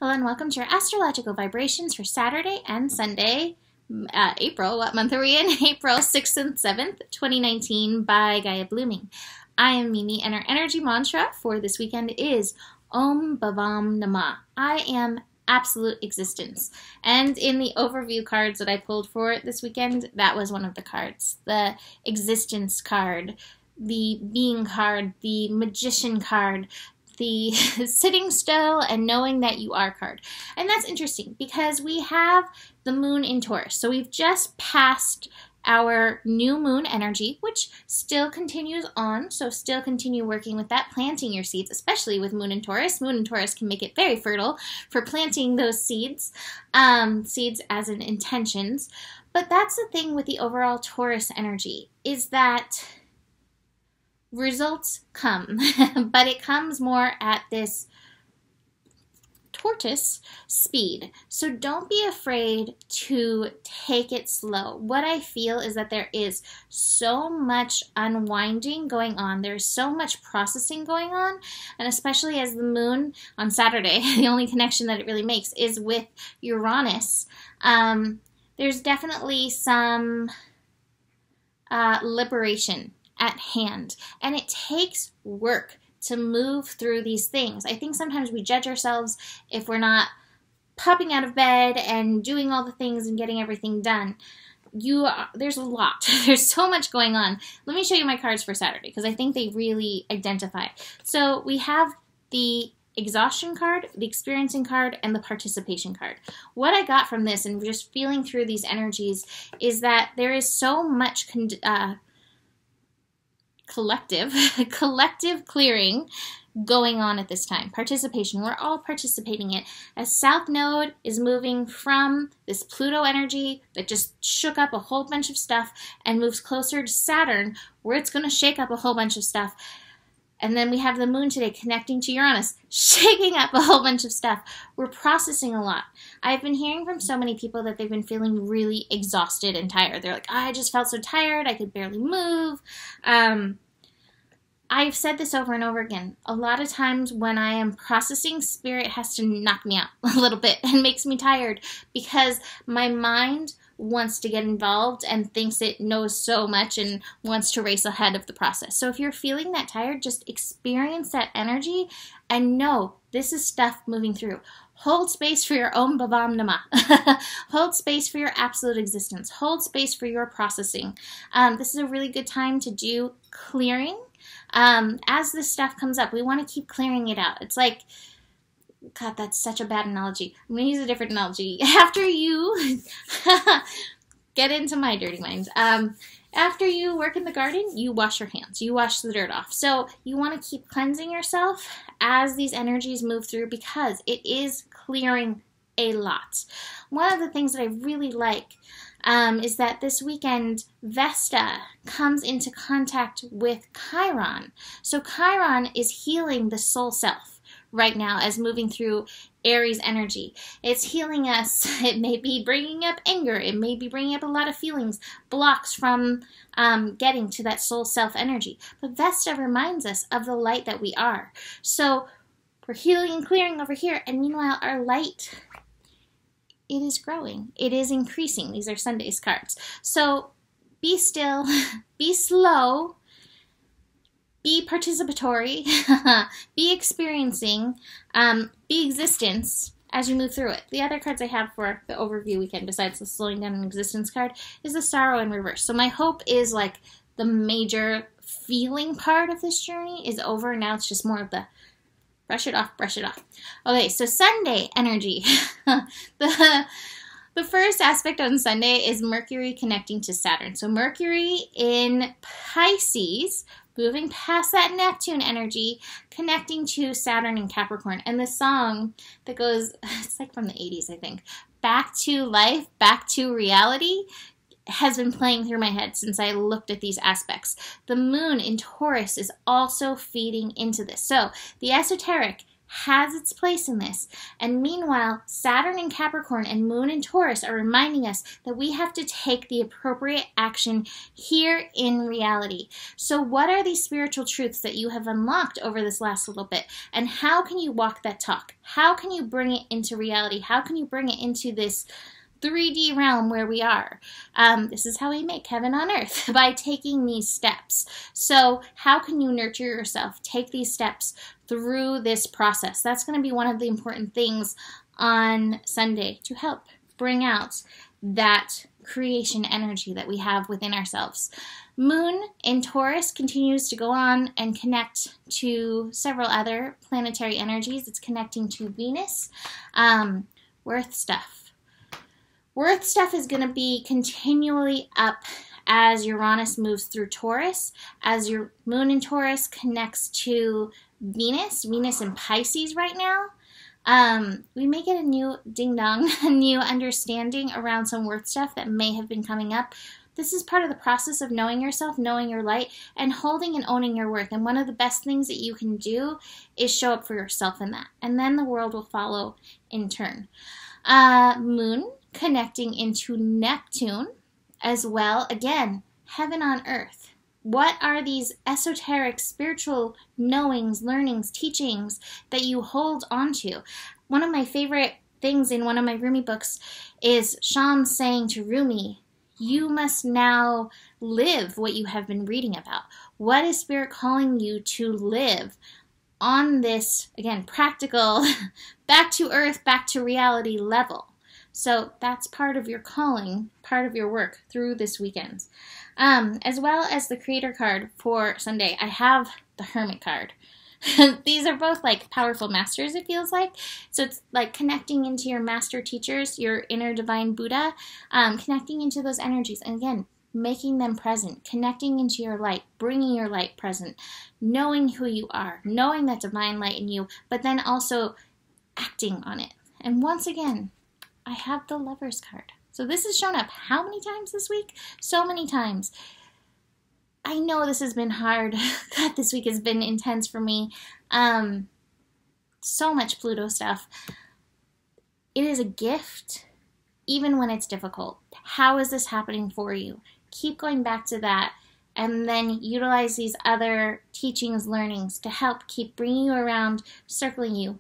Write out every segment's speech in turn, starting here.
Hello and welcome to your astrological vibrations for Saturday and Sunday, April. What month are we in? April 6th and 7th, 2019 by Gaia Blooming. I am Mimi and our energy mantra for this weekend is Om Bhavam Namah. I am absolute existence. And in the overview cards that I pulled for this weekend, that was one of the cards. The existence card, the being card, the magician card, the sitting still and knowing that you are card. And that's interesting because we have the moon in Taurus. So we've just passed our new moon energy, which still continues on. So still continue working with that, planting your seeds, especially with moon in Taurus. Moon in Taurus can make it very fertile for planting those seeds, seeds as in intentions. But that's the thing with the overall Taurus energy is that results come, but it comes more at this tortoise speed. So don't be afraid to take it slow. What I feel is that there is so much unwinding going on. There's so much processing going on, and especially as the moon on Saturday, the only connection that it really makes is with Uranus. There's definitely some liberation at hand, and it takes work to move through these things. I think sometimes we judge ourselves if we're not popping out of bed and doing all the things and getting everything done. There's a lot. There's so much going on. Let me show you my cards for Saturday because I think they really identify. So we have the exhaustion card, the experiencing card, and the participation card. What I got from this and just feeling through these energies is that there is so much collective clearing going on at this time. Participation, we're all participating in it. As South Node is moving from this Pluto energy that just shook up a whole bunch of stuff and moves closer to Saturn, where it's going to shake up a whole bunch of stuff. And then we have the moon today connecting to Uranus, shaking up a whole bunch of stuff. We're processing a lot. I've been hearing from so many people that they've been feeling really exhausted and tired. They're like, I just felt so tired, I could barely move. I've said this over and over again. A lot of times when I am processing, spirit has to knock me out a little bit and makes me tired because my mind wants to get involved and thinks it knows so much and wants to race ahead of the process. So if you're feeling that tired, just experience that energy and know this is stuff moving through. Hold space for your Om Bhavam Namah. Hold space for your absolute existence. Hold space for your processing. This is a really good time to do clearing. As this stuff comes up, we want to keep clearing it out. It's like, God, that's such a bad analogy. I'm going to use a different analogy. After you get into my dirty mind, after you work in the garden, you wash your hands. You wash the dirt off. So you want to keep cleansing yourself as these energies move through because it is clearing a lot. One of the things that I really like is that this weekend Vesta comes into contact with Chiron. So Chiron is healing the soul self right now as moving through Aries energy. It's healing us. It may be bringing up anger. It may be bringing up a lot of feelings, blocks from getting to that soul self energy. But Vesta reminds us of the light that we are. So we're healing and clearing over here, and meanwhile our light, it is growing. It is increasing. These are Sunday's cards. So be still, be slow, be participatory, be experiencing, be existence as you move through it. The other cards I have for the overview weekend, besides the slowing down and existence card, is the sorrow in reverse. So my hope is like the major feeling part of this journey is over. Now it's just more of the brush it off, brush it off. Okay, so Sunday energy. The first aspect on Sunday is Mercury connecting to Saturn. So Mercury in Pisces, moving past that Neptune energy, connecting to Saturn in Capricorn. And the song that goes, it's like from the 80s, I think, Back to Life, Back to Reality, has been playing through my head since I looked at these aspects. The moon in Taurus is also feeding into this. So the esoteric has its place in this. And meanwhile, Saturn in Capricorn and Moon in Taurus are reminding us that we have to take the appropriate action here in reality. So what are these spiritual truths that you have unlocked over this last little bit? And how can you walk that talk? How can you bring it into reality? How can you bring it into this 3D realm where we are? This is how we make heaven on earth, by taking these steps. So how can you nurture yourself? Take these steps through this process. That's going to be one of the important things on Sunday to help bring out that creation energy that we have within ourselves. Moon in Taurus continues to go on and connect to several other planetary energies. It's connecting to Venus. Worth stuff. Worth stuff is going to be continually up as Uranus moves through Taurus, as your Moon in Taurus connects to Venus in Pisces right now. We may get a new ding-dong, a new understanding around some worth stuff that may have been coming up. This is part of the process of knowing yourself, knowing your light, and holding and owning your worth. And one of the best things that you can do is show up for yourself in that. And then the world will follow in turn. Moon connecting into Neptune as well. Again, heaven on earth. What are these esoteric spiritual knowings, learnings, teachings that you hold on to? One of my favorite things in one of my Rumi books is Shams saying to Rumi, you must now live what you have been reading about. What is Spirit calling you to live on this, again, practical, back to earth, back to reality level? So that's part of your calling, part of your work through this weekend. As well as the Creator card for Sunday, I have the Hermit card. These are both like powerful masters, it feels like. So it's like connecting into your master teachers, your inner divine Buddha, connecting into those energies. And again, making them present, connecting into your light, bringing your light present, knowing who you are, knowing that divine light in you, but then also acting on it. And once again, I have the Lovers card. So this has shown up how many times this week? So many times. I know this has been hard. God, this week has been intense for me. So much Pluto stuff. It is a gift, even when it's difficult. How is this happening for you? Keep going back to that, and then utilize these other teachings, learnings to help keep bringing you around, circling you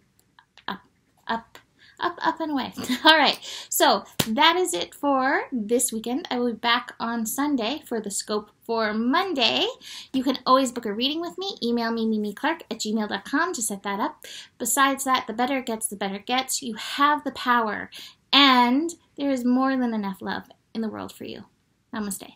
up and away. All right, so that is it for this weekend. I will be back on Sunday for the scope for Monday. You can always book a reading with me. Email me, mimiclark@gmail.com to set that up. Besides that, the better it gets, the better it gets. You have the power, and there is more than enough love in the world for you. Namaste.